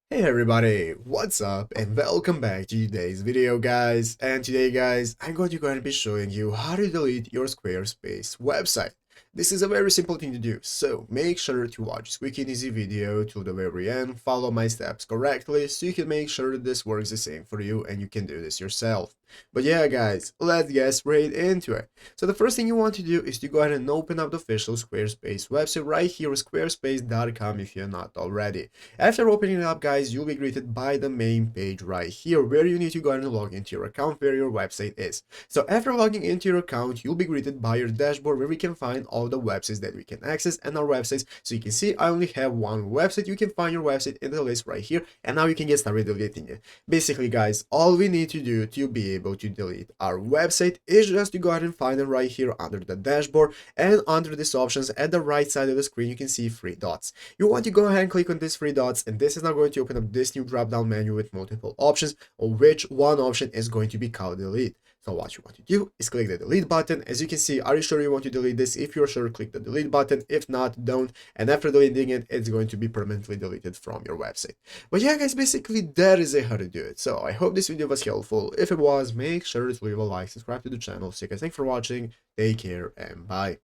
Hey everybody, what's up and welcome back to today's video guys. And today guys, I'm going to be showing you how to delete your Squarespace website. This is a very simple thing to do, so make sure to watch this quick and easy video to the very end, follow my steps correctly so you can make sure that this works the same for you and you can do this yourself. But yeah guys, let's get straight into it. So the first thing you want to do is to go ahead and open up the official Squarespace website right here, squarespace.com if you're not already. After opening it up guys, you'll be greeted by the main page right here where you need to go ahead and log into your account where your website is. So after logging into your account, you'll be greeted by your dashboard where we can find all the websites that we can access and our websites. So you can see I only have one website. You can find your website in the list right here, and now you can get started deleting it. Basically guys, all we need to do to be able to delete our website is just to go ahead and find it right here under the dashboard, and under these options at the right side of the screen you can see three dots. You want to go ahead and click on these three dots, and this is now going to open up this new drop down menu with multiple options, of which one option is going to be called delete. So what you want to do is click the delete button. As you can see, are you sure you want to delete this? If you're sure, click the delete button. If not, don't. And after deleting it, it's going to be permanently deleted from your website. But yeah guys, basically that is how to do it. So I hope this video was helpful. If it was, make sure to leave a like, subscribe to the channel. So guys, thanks for watching, take care, and bye.